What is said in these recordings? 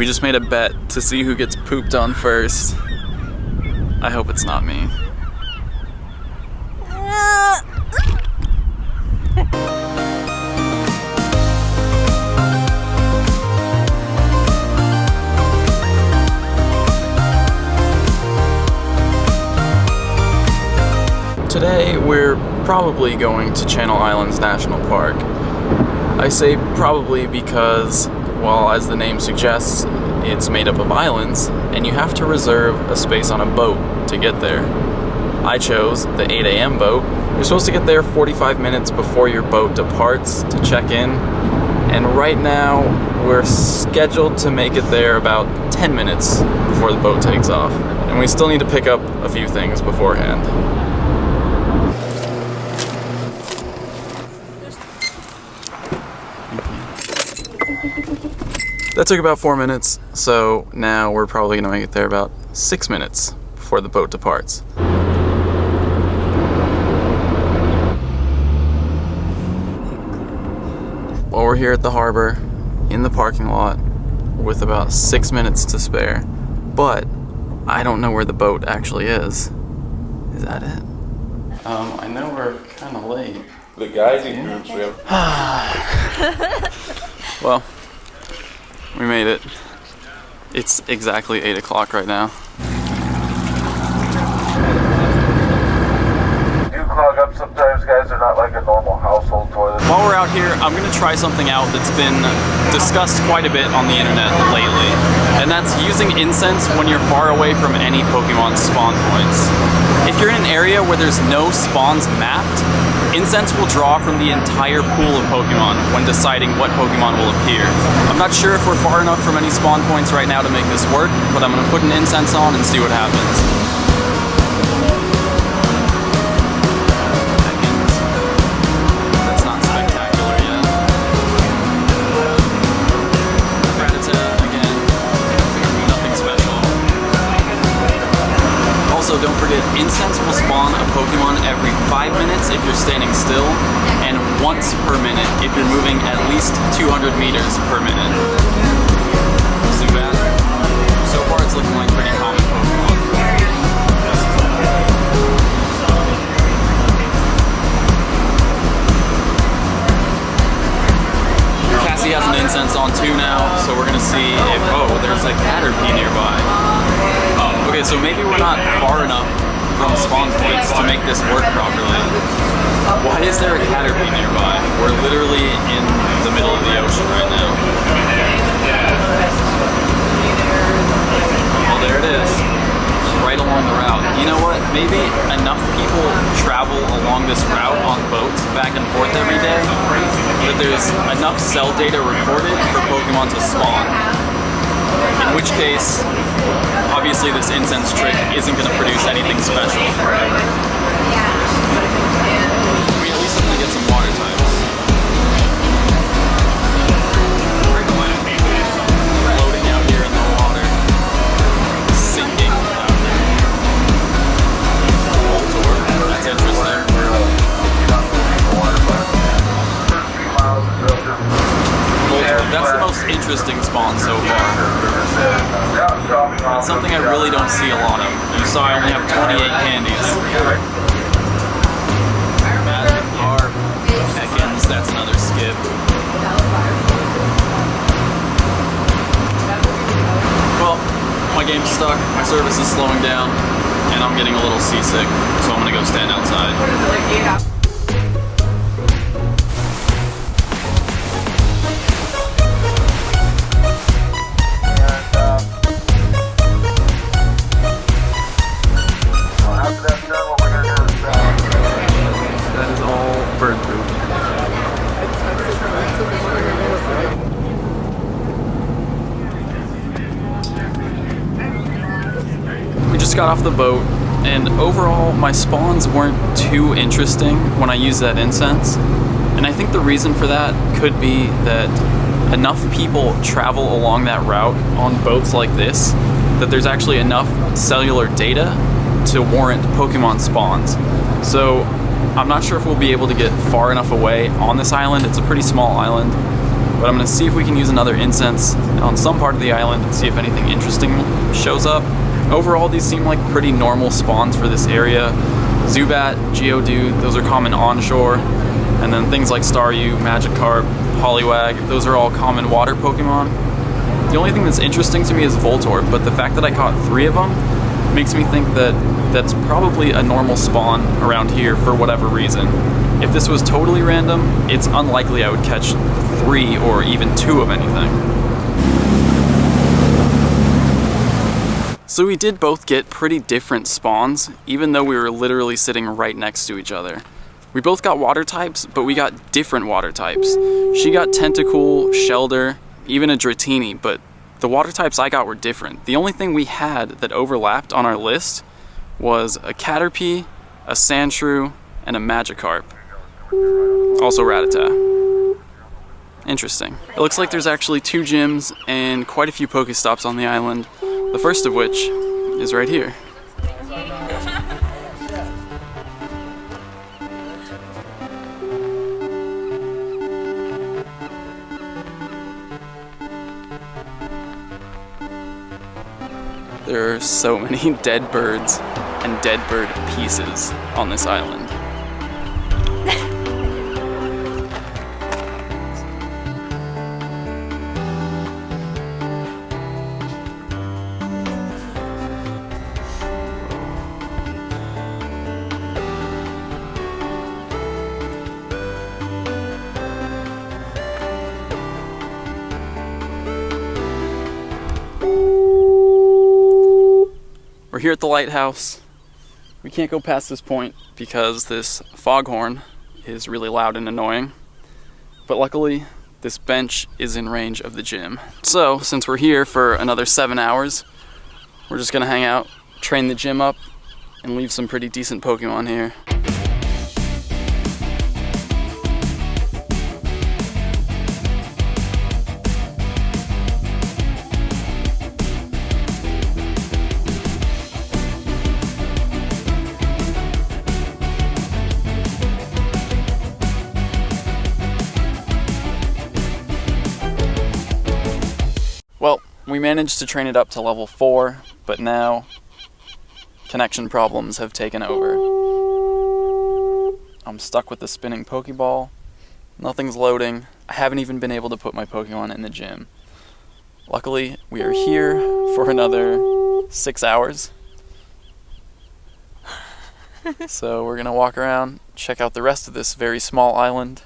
We just made a bet to see who gets pooped on first. I hope it's not me. Today, we're probably going to Channel Islands National Park. I say probably because, well, as the name suggests, it's made up of islands, and you have to reserve a space on a boat to get there. I chose the 8 a.m. boat. You're supposed to get there 45 minutes before your boat departs to check in, and right now, we're scheduled to make it there about 10 minutes before the boat takes off. And we still need to pick up a few things beforehand. That took about 4 minutes, so now we're probably gonna make it there about 6 minutes before the boat departs. Well, we're here at the harbor, in the parking lot, with about 6 minutes to spare, but I don't know where the boat actually is. Is that it? I know we're kind of late. The guiding groups we have. Well, we made it. It's exactly 8 o'clock right now. You clog up sometimes, guys. They're not like a normal household toilet. While we're out here, I'm gonna try something out that's been discussed quite a bit on the internet lately. And that's using Incense when you're far away from any Pokemon spawn points. If you're in an area where there's no spawns mapped, Incense will draw from the entire pool of Pokemon when deciding what Pokemon will appear. I'm not sure if we're far enough from any spawn points right now to make this work, but I'm going to put an Incense on and see what happens. That's not spectacular yet. Rattata again. Nothing special. Also, don't forget, Incense will spawn a Pokemon every 5 minutes if you're standing still, and once per minute if you're moving at least 200 meters per minute. Zubat. So far it's looking like pretty common Pokemon. Cassie has an Incense on too now, so we're gonna see if, oh, there's a Caterpie nearby. Okay, so maybe we're not far enough from spawn points to make this work properly. Why is there a Caterpie nearby? We're literally in the middle of the ocean right now. Well, there it is. Right along the route. You know what? Maybe enough people travel along this route on boats back and forth every day that there's enough cell data recorded for Pokemon to spawn. In which case, obviously this Incense trick isn't going to produce anything special. We at least have to get some water types. Floating out here in the water. Sinking out there. Voltor, that's interesting. Voltor, that's the most interesting spawn so far. It's something I really don't see a lot of. You saw I only have 28 candies. Magic Carp. Ekans, that's another skip. Well, my game's stuck, my service is slowing down, and I'm getting a little seasick, so I'm gonna go stand outside. Just got off the boat, and overall my spawns weren't too interesting when I used that Incense, and I think the reason for that could be that enough people travel along that route on boats like this that there's actually enough cellular data to warrant Pokemon spawns. So I'm not sure if we'll be able to get far enough away on this island. It's a pretty small island, But I'm gonna see if we can use another incense on some part of the island and see if anything interesting shows up. Overall, these seem like pretty normal spawns for this area. Zubat, Geodude, those are common onshore. And then things like Staryu, Magikarp, Poliwag, those are all common water Pokemon. The only thing that's interesting to me is Voltorb, but the fact that I caught 3 of them makes me think that that's probably a normal spawn around here for whatever reason. If this was totally random, it's unlikely I would catch 3 or even 2 of anything. So we did both get pretty different spawns, even though we were literally sitting right next to each other. We both got water types, but we got different water types. She got Tentacool, Shelder, even a Dratini, but the water types I got were different. The only thing we had that overlapped on our list was a Caterpie, a Sandshrew, and a Magikarp. Also Rattata. Interesting. It looks like there's actually 2 gyms and quite a few Pokestops on the island, the first of which is right here. There are so many dead birds and dead bird pieces on this island. We're here at the lighthouse. We can't go past this point because this foghorn is really loud and annoying. But luckily, this bench is in range of the gym. So, since we're here for another 7 hours, we're just gonna hang out, train the gym up, and leave some pretty decent Pokemon here. Well, we managed to train it up to level 4, but now connection problems have taken over. I'm stuck with the spinning Pokeball. Nothing's loading. I haven't even been able to put my Pokemon in the gym. Luckily, we are here for another 6 hours. So we're gonna walk around, check out the rest of this very small island,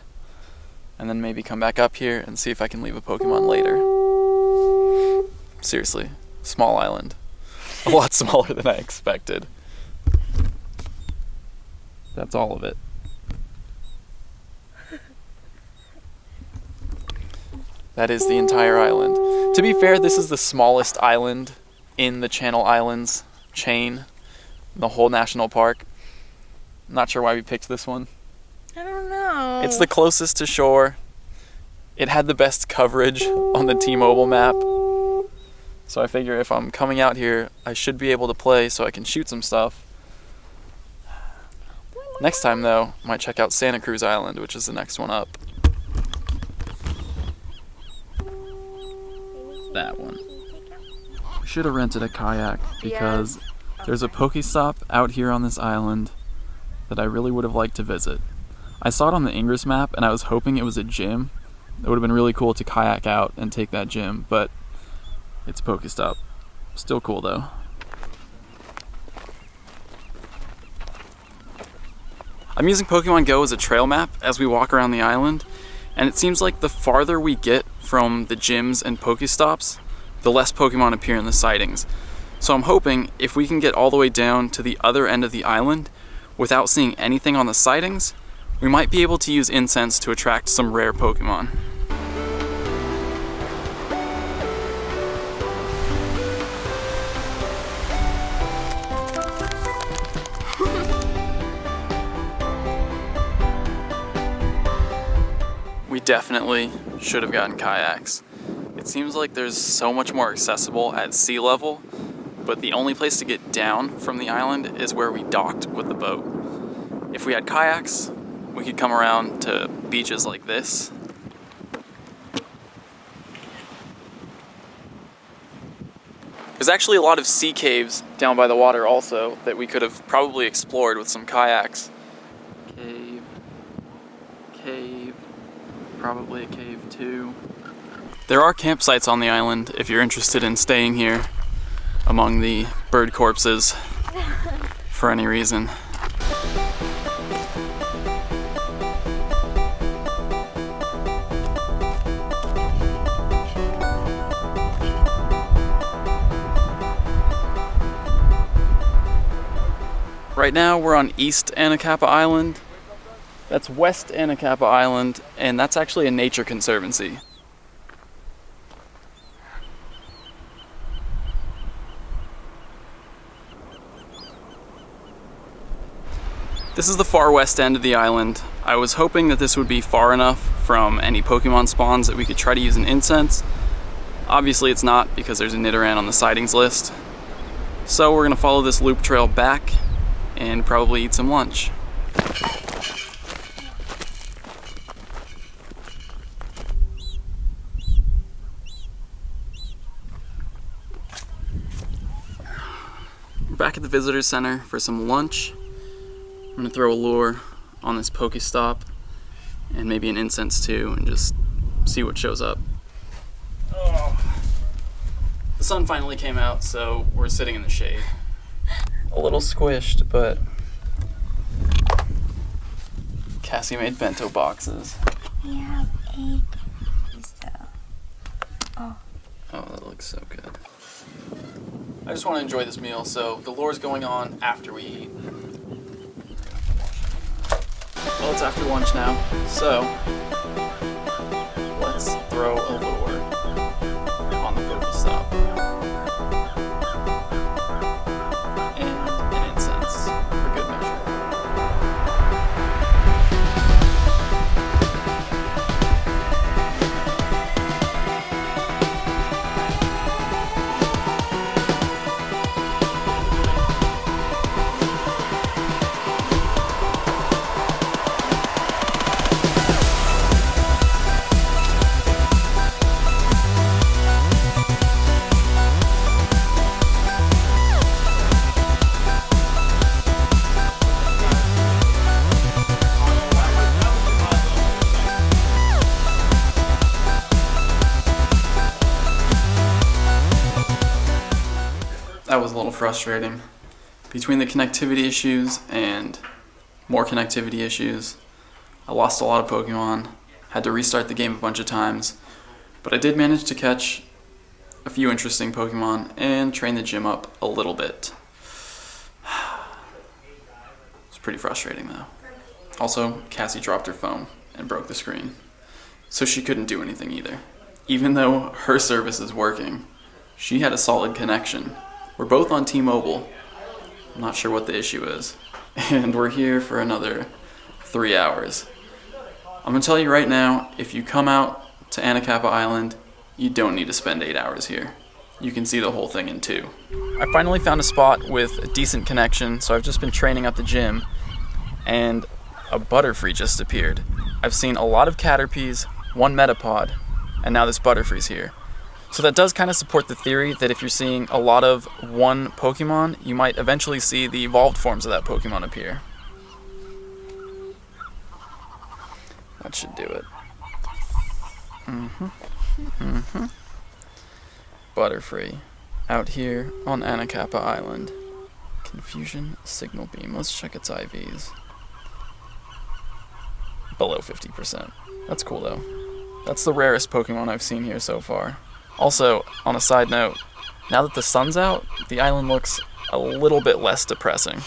and then maybe come back up here and see if I can leave a Pokemon later. Seriously, small island. A lot smaller than I expected. That's all of it. That is the entire island. To be fair, this is the smallest island in the Channel Islands chain, the whole national park. I'm not sure why we picked this one. I don't know. It's the closest to shore. It had the best coverage on the T-Mobile map. So I figure if I'm coming out here, I should be able to play so I can shoot some stuff. Next time though, I might check out Santa Cruz Island, which is the next one up. That one. We should have rented a kayak because there's a Pokestop out here on this island that I really would have liked to visit. I saw it on the Ingress map and I was hoping it was a gym. It would have been really cool to kayak out and take that gym, but it's a Pokestop. Still cool though. I'm using Pokemon Go as a trail map as we walk around the island, and it seems like the farther we get from the gyms and Pokestops, the less Pokemon appear in the sightings. So I'm hoping if we can get all the way down to the other end of the island without seeing anything on the sightings, we might be able to use Incense to attract some rare Pokemon. We definitely should have gotten kayaks. It seems like there's so much more accessible at sea level, but the only place to get down from the island is where we docked with the boat. If we had kayaks, we could come around to beaches like this There's actually a lot of sea caves down by the water also that we could have probably explored with some kayaks. Cave, probably a cave too. There are campsites on the island if you're interested in staying here among the bird corpses for any reason. Right now we're on East Anacapa Island. That's West Anacapa Island, and that's actually a nature conservancy. This is the far west end of the island. I was hoping that this would be far enough from any Pokemon spawns that we could try to use an Incense. Obviously it's not, because there's a Nidoran on the sightings list. So we're gonna follow this loop trail back and probably eat some lunch. We're back at the visitor center for some lunch. I'm gonna throw a lure on this Pokestop and maybe an Incense too, and just see what shows up. Oh. The sun finally came out, so we're sitting in the shade. A little squished, but Cassie made bento boxes. We have egg pizza. Oh, that looks so good. I just want to enjoy this meal, so the lure's going on after we eat. Well, it's after lunch now, so let's throw a lure on the Pokestop. And an Incense for good measure. That was a little frustrating. Between the connectivity issues and more connectivity issues, I lost a lot of Pokemon, had to restart the game a bunch of times, but I did manage to catch a few interesting Pokemon and train the gym up a little bit. It's pretty frustrating though. Also, Cassie dropped her phone and broke the screen, so she couldn't do anything either. Even though her service is working, she had a solid connection. We're both on T-Mobile. I'm not sure what the issue is. And we're here for another 3 hours. I'm gonna tell you right now, if you come out to Anacapa Island, you don't need to spend 8 hours here. You can see the whole thing in 2. I finally found a spot with a decent connection, so I've just been training at the gym, and a Butterfree just appeared. I've seen a lot of Caterpies, 1 Metapod, and now this Butterfree's here. So that does kind of support the theory that if you're seeing a lot of one Pokemon, you might eventually see the evolved forms of that Pokemon appear. That should do it. Butterfree, out here on Anacapa Island. Confusion Signal Beam. Let's check its IVs. Below 50%. That's cool though. That's the rarest Pokemon I've seen here so far. Also, on a side note, now that the sun's out, the island looks a little bit less depressing.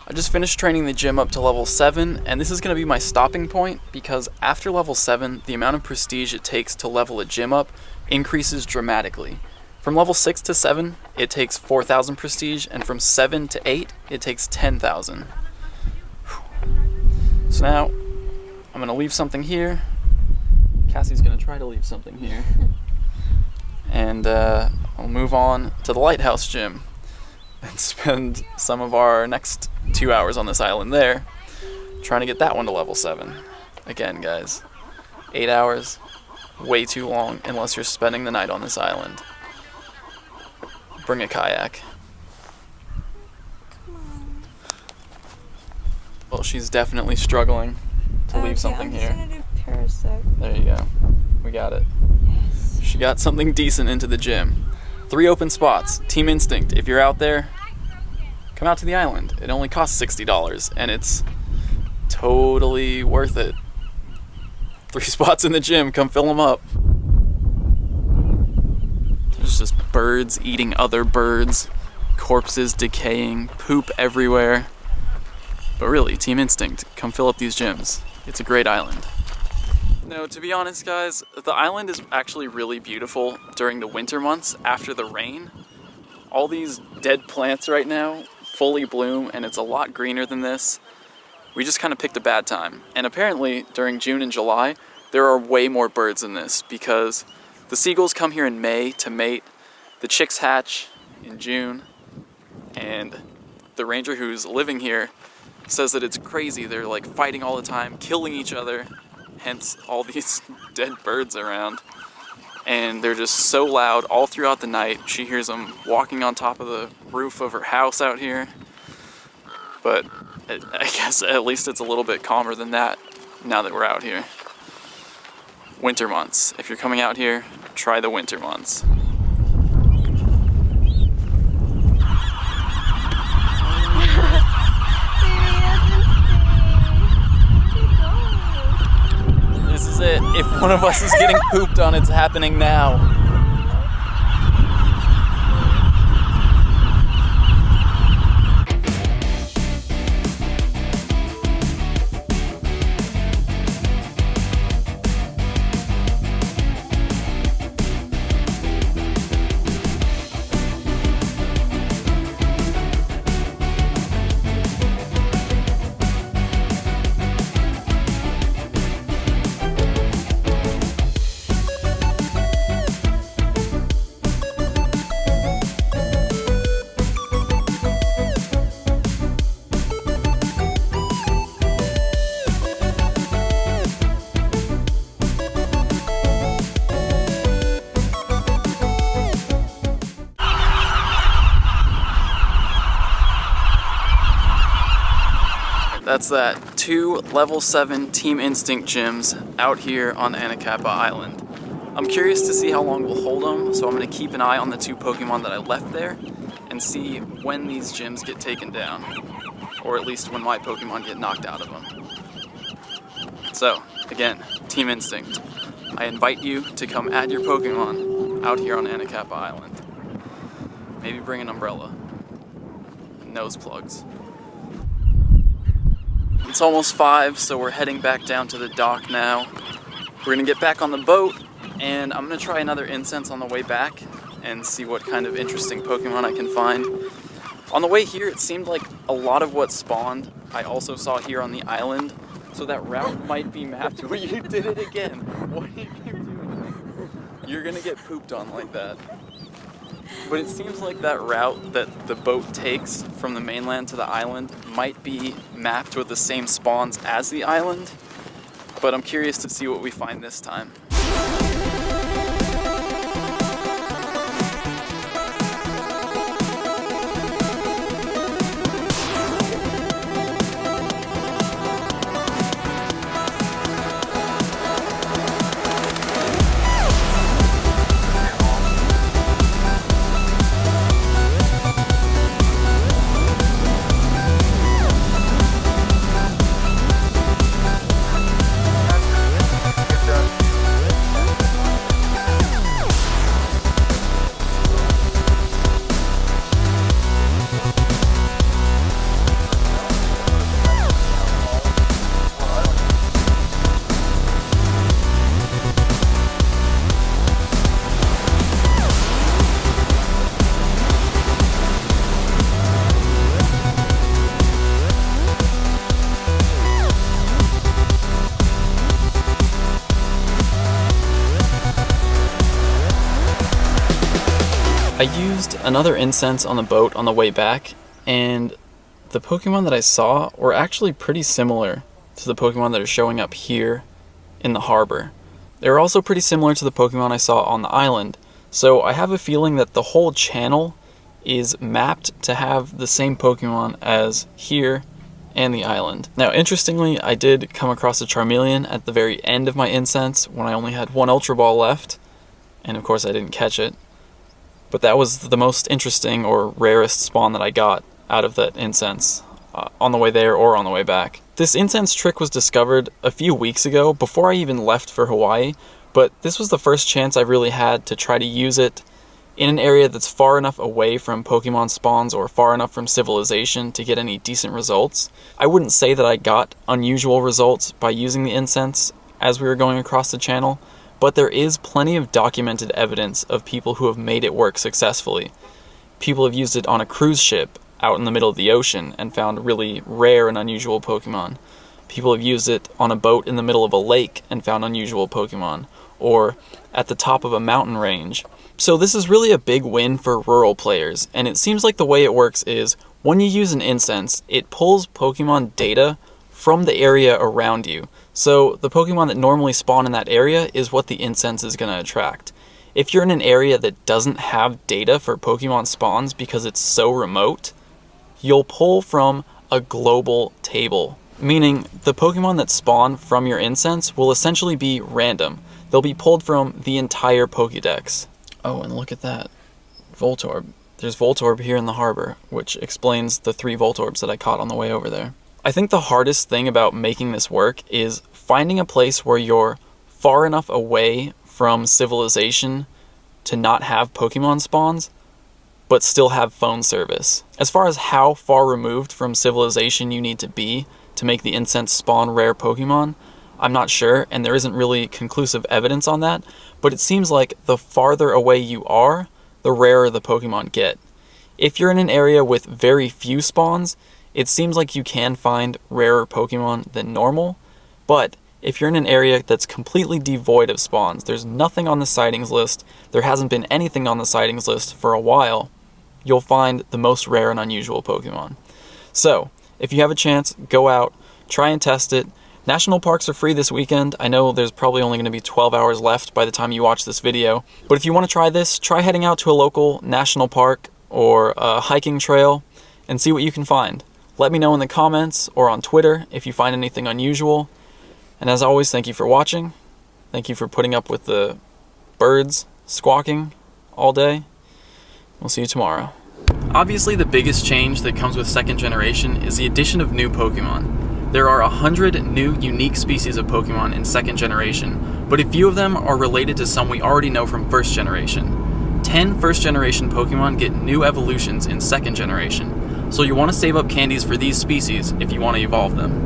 I just finished training the gym up to level 7, and this is going to be my stopping point because after level 7, the amount of prestige it takes to level a gym up increases dramatically. From level 6 to 7, it takes 4,000 prestige, and from 7 to 8, it takes 10,000. So now, I'm going to leave something here. Cassie's going to try to leave something here. And I'll move on to the lighthouse gym and spend some of our next 2 hours on this island there, trying to get that one to level 7. Again, guys, 8 hours, way too long unless you're spending the night on this island. Bring a kayak. Come on. Well, she's definitely struggling to leave something here. I'm just gonna do parasect. There you go. We got it. Yes. She got something decent into the gym. 3 open spots. Team Instinct. If you're out there, come out to the island. It only costs $60 and it's totally worth it. 3 spots in the gym. Come fill them up. There's just birds eating other birds, corpses decaying, poop everywhere. But really, Team Instinct, come fill up these gyms. It's a great island. No, to be honest, guys, the island is actually really beautiful during the winter months after the rain. All these dead plants right now fully bloom, and it's a lot greener than this. We just kind of picked a bad time. And apparently, during June and July, there are way more birds than this because the seagulls come here in May to mate, the chicks hatch in June, and the ranger who's living here says that it's crazy. They're like fighting all the time, killing each other, hence all these dead birds around. And they're just so loud all throughout the night. She hears them walking on top of the roof of her house out here. But I guess at least it's a little bit calmer than that now that we're out here. Winter months. If you're coming out here, try the winter months. This is it. If one of us is getting pooped on, it's happening now. That's that. 2 level 7 Team Instinct gyms out here on Anacapa Island. I'm curious to see how long we'll hold them, so I'm going to keep an eye on the 2 Pokemon that I left there and see when these gyms get taken down, or at least when my Pokemon get knocked out of them. So, again, Team Instinct, I invite you to come add your Pokemon out here on Anacapa Island. Maybe bring an umbrella, nose plugs. It's almost 5, so we're heading back down to the dock now. We're gonna get back on the boat, and I'm gonna try another Incense on the way back and see what kind of interesting Pokemon I can find. On the way here, it seemed like a lot of what spawned I also saw here on the island, so that route might be mapped. Well, you did it again. What are you doing? You're gonna get pooped on like that. But it seems like that route that the boat takes from the mainland to the island might be mapped with the same spawns as the island, but I'm curious to see what we find this time. I used another Incense on the boat on the way back, and the Pokemon that I saw were actually pretty similar to the Pokemon that are showing up here in the harbor. They're also pretty similar to the Pokemon I saw on the island, so I have a feeling that the whole channel is mapped to have the same Pokemon as here and the island. Now, interestingly, I did come across a Charmeleon at the very end of my Incense when I only had one Ultra Ball left, and of course I didn't catch it. But that was the most interesting or rarest spawn that I got out of that Incense, on the way there or on the way back. This Incense trick was discovered a few weeks ago, before I even left for Hawaii, but this was the first chance I really had to try to use it in an area that's far enough away from Pokemon spawns or far enough from civilization to get any decent results. I wouldn't say that I got unusual results by using the Incense as we were going across the channel, but there is plenty of documented evidence of people who have made it work successfully. People have used it on a cruise ship out in the middle of the ocean and found really rare and unusual Pokemon. People have used it on a boat in the middle of a lake and found unusual Pokemon, or at the top of a mountain range. So this is really a big win for rural players, and it seems like the way it works is, when you use an Incense, it pulls Pokemon data from the area around you. So the Pokemon that normally spawn in that area is what the Incense is going to attract. If you're in an area that doesn't have data for Pokemon spawns because it's so remote, you'll pull from a global table, meaning the Pokemon that spawn from your Incense will essentially be random. They'll be pulled from the entire Pokédex. Oh, and look at that. Voltorb. There's Voltorb here in the harbor, which explains the 3 Voltorbs that I caught on the way over there. I think the hardest thing about making this work is finding a place where you're far enough away from civilization to not have Pokemon spawns, but still have phone service. As far as how far removed from civilization you need to be to make the Incense spawn rare Pokemon, I'm not sure, and there isn't really conclusive evidence on that, but it seems like the farther away you are, the rarer the Pokemon get. If you're in an area with very few spawns, it seems like you can find rarer Pokemon than normal, but if you're in an area that's completely devoid of spawns, there's nothing on the sightings list, there hasn't been anything on the sightings list for a while, you'll find the most rare and unusual Pokemon. So, if you have a chance, go out, try and test it. National parks are free this weekend. I know there's probably only going to be 12 hours left by the time you watch this video, but if you want to try this, try heading out to a local national park or a hiking trail and see what you can find. Let me know in the comments or on Twitter if you find anything unusual. And as always, thank you for watching. Thank you for putting up with the birds squawking all day. We'll see you tomorrow. Obviously, the biggest change that comes with 2nd generation is the addition of new Pokemon. There are 100 new unique species of Pokemon in 2nd generation, but a few of them are related to some we already know from 1st generation. 10 1st generation Pokemon get new evolutions in 2nd generation, so you want to save up candies for these species if you want to evolve them.